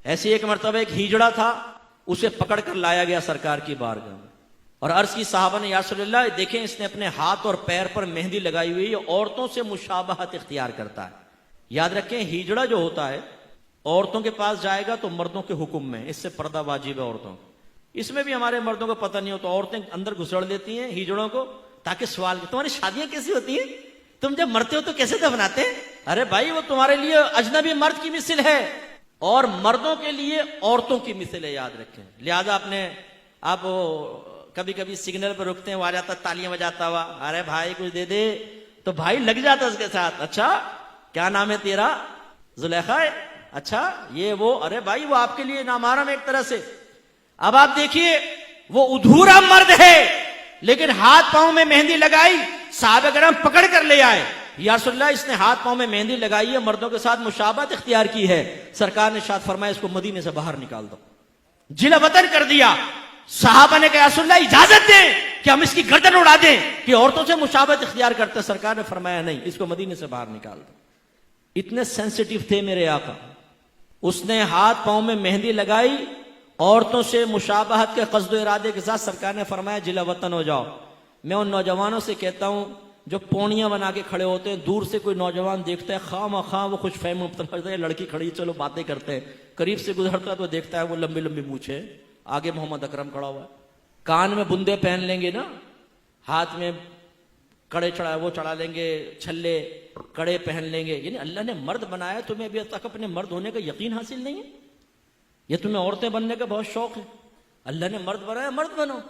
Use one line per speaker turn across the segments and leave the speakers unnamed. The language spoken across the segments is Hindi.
ऐसी एक मर्तबा एक हिजड़ा था, उसे पकड़ कर लाया गया सरकार की बारगाह में और अर्ज की साहबा ने, या रसूलल्लाह देखें इसने अपने हाथ और पैर पर मेहंदी लगाई हुई, औरतों से मुशाबहत इख्तियार करता है। याद रखें, हिजड़ा जो होता है औरतों के पास जाएगा तो मर्दों के हुक्म में, इससे पर्दा वाजिब है औरतों को। इसमें भी हमारे मर्दों को पता नहीं होता, औरतें अंदर घुसड़ लेती हैं हिजड़ों को ताकि सवाल, तुम्हारी शादियां कैसी होती हैं, तुम जब मरते हो तो कैसे दफनाते हैं? अरे भाई वो तुम्हारे लिए अजनबी मर्द की मिसल है और मर्दों के लिए औरतों की मिसल है, याद रखें। लिहाजा आप कभी कभी सिग्नल पर रुकते हैं, वो आ जाता तालियां बजाता हुआ, अरे भाई कुछ दे दे, तो भाई लग जाता उसके साथ। अच्छा क्या नाम है तेरा? जुलेखा है? अच्छा ये वो, अरे भाई वो आपके लिए नामारम एक तरह से। अब आप देखिए वो अधूरा मर्द है लेकिन हाथ पांव में मेहंदी लगाई, साहबा करम पकड़ कर ले आए, या रसूलल्लाह इसने हाथ पांव में मेहंदी लगाई है, मर्दों के साथ मुशाबहत इख्तियार की है। सरकार ने इरशाद फरमाया इसको मदीने से बाहर निकाल दो, जिला वतन कर दिया। साहबा ने कहा रसूलल्लाह इजाजत दें कि हम इसकी गर्दन उड़ा दें कि औरतों से मुशाबहत इख्तियार करते। सरकार ने फरमाया नहीं, इसको मदीने से बाहर निकाल दो। इतने सेंसिटिव थे मेरे आका, उसने हाथ पांव में मेहंदी लगाई, औरतों से मुशाबहत के कस्द इरादे के साथ सरकार ने फरमाया जिला वतन हो जाओ। मैं उन नौजवानों से कहता हूं जो पौड़ियां बना के खड़े होते हैं, दूर से कोई नौजवान देखता है खामखा वो खुश फहम मुब्तला है, लड़की खड़ी चलो बातें करते हैं, करीब से गुजरता है तो देखता है वो लंबी लंबी मूछे, आगे मोहम्मद अकरम खड़ा हुआ है, कान में बुंदे पहन लेंगे ना, हाथ में कड़े चढ़ा वो चढ़ा लेंगे, छल्ले कड़े पहन लेंगे। यानी अल्लाह ने मर्द बनाया, तुम्हें अभी तक अपने मर्द होने का यकीन हासिल नहीं है, ये तुम्हें औरतें बनने का बहुत शौक है। अल्लाह ने मर्द बनाया, मर्द बनो।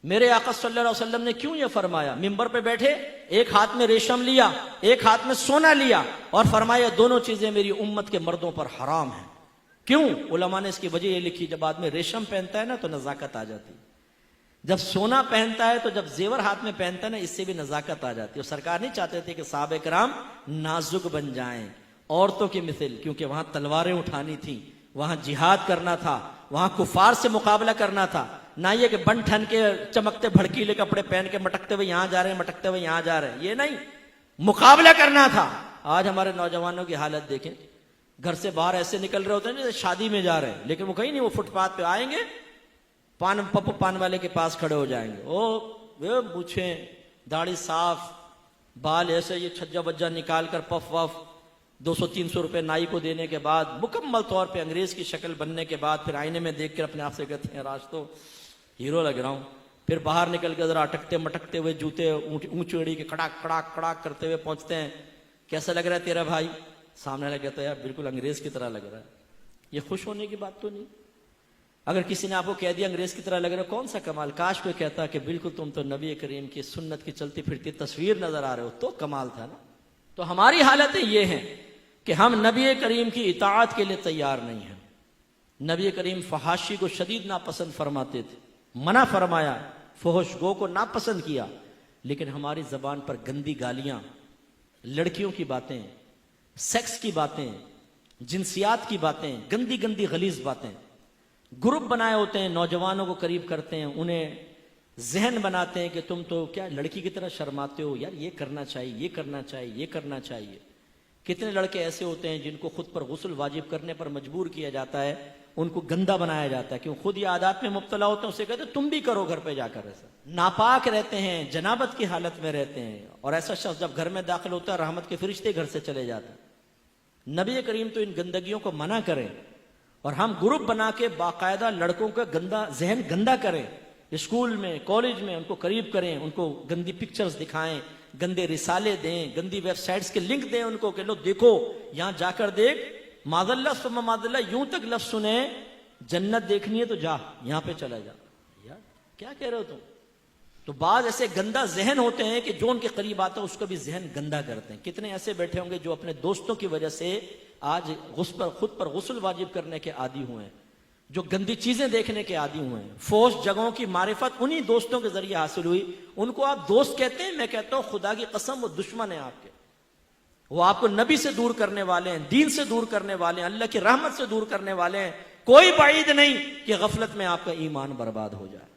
मेरे आका सल्लल्लाहु अलैहि वसल्लम ने क्यों ये फरमाया? मिंबर पे बैठे, एक हाथ में रेशम लिया, एक हाथ में सोना लिया और फरमाया दोनों चीजें मेरी उम्मत के मर्दों पर हराम है। क्यों? उलमा ने इसकी वजह ये लिखी, जब आदमी रेशम पहनता है ना तो नजाकत आ जाती है, जब सोना पहनता है तो जब जेवर हाथ में पहनता है ना इससे भी नजाकत आ जाती है। और सरकार नहीं चाहते थे कि साहबे कराम नाजुक बन जाएं औरतों की मिसल, क्योंकि वहां तलवारें उठानी थी, वहां जिहाद करना था, वहां कुफार से मुकाबला करना था। ना ये कि बन ठन के चमकते भड़कीले कपड़े पहन के मटकते हुए यहां जा रहे हैं, मटकते हुए यहां जा रहे हैं, ये नहीं, मुकाबला करना था। आज हमारे नौजवानों की हालत देखें, घर से बाहर ऐसे निकल रहे होते हैं जैसे शादी में जा रहे हैं, लेकिन वो कहीं नहीं, वो फुटपाथ पे आएंगे, पप्पू पान वाले के पास खड़े हो जाएंगे, वो पूछे दाढ़ी साफ, बाल ऐसे ये छज्जा बज्जा निकाल कर पफ वफ 200-300 रुपए नाई को देने के बाद, मुकम्मल तौर पे अंग्रेज की शक्ल बनने के बाद फिर आईने में देख कर अपने आप से कहते हैं आज तो हीरो लग रहा हूं। फिर बाहर निकल कर जरा अटकते मटकते हुए जूते ऊंची एड़ी के कड़ाक कड़ाक कड़ाक करते हुए पहुंचते हैं, कैसा लग रहा है तेरा भाई? सामने वाला कहता है यार बिल्कुल अंग्रेज की तरह लग रहा है। ये खुश होने की बात तो नहीं। अगर किसी ने आपको कह दिया अंग्रेज की तरह लग रहा है, कौन सा कमाल। काश कोई कहता कि बिल्कुल तुम तो नबी करीम की सुन्नत की चलती फिरती तस्वीर नजर आ रहे हो, तो कमाल था ना। तो हमारी हालतें ये हैं कि हम नबी करीम की इताअत के लिए तैयार नहीं हैं। नबी करीम फहाशी को शदीद नापसंद फरमाते थे, मना फरमाया, फहश गो को नापसंद किया, लेकिन हमारी जबान पर गंदी गालियां, लड़कियों की बातें, सेक्स की बातें, जिनसियात की बातें, गंदी गंदी गलीज बातें, ग्रुप बनाए होते हैं, नौजवानों को करीब करते हैं, उन्हें जहन बनाते हैं कि तुम तो क्या लड़की की तरह शर्माते हो, यार ये करना चाहिए, ये करना चाहिए, ये करना चाहिए। कितने लड़के ऐसे होते हैं जिनको खुद पर गुस्ल वाजिब करने पर मजबूर किया जाता है, उनको गंदा बनाया जाता है, क्यों? खुद ये आदत में मुब्तला होते हैं, उसे कहते हैं तुम भी करो घर पे जाकर। ऐसा नापाक रहते हैं, जनाबत की हालत में रहते हैं, और ऐसा शख्स जब घर में दाखिल होता है रहमत के फरिश्ते घर से चले जाते हैं। नबी करीम तो इन गंदगियों को मना करें और हम ग्रुप बना के बाकायदा लड़कों का गंदा जहन गंदा करें, स्कूल में कॉलेज में उनको करीब करें, उनको गंदी पिक्चर्स दिखाएं, गंदे रिसाले दें, गंदी वेबसाइट्स के लिंक दें उनको कि लो देखो यहां जाकर देख, मादल्ला सुम्मा मादल्ला, यूं तक लफ्ज सुने, जन्नत देखनी है तो जा, यहां पे चला जा। यार क्या कह रहे हो तुम? तो बाद ऐसे गंदा जहन होते हैं कि जो उनके करीब आता है उसका भी जहन गंदा करते हैं। कितने ऐसे बैठे होंगे जो अपने दोस्तों की वजह से आज खुद पर गुस्ल वाजिब करने के आदी हुए हैं, जो गंदी चीजें देखने के आदी हुए हैं। फोश जगहों की मारिफत उन्हीं दोस्तों के जरिए हासिल हुई। उनको आप दोस्त कहते हैं, मैं कहता हूं खुदा की कसम वो दुश्मन है आपके। वो आपको नबी से दूर करने वाले हैं, दीन से दूर करने वाले हैं, अल्लाह की रहमत से दूर करने वाले हैं। कोई बाइद नहीं कि गफलत में आपका ईमान बर्बाद हो जाए।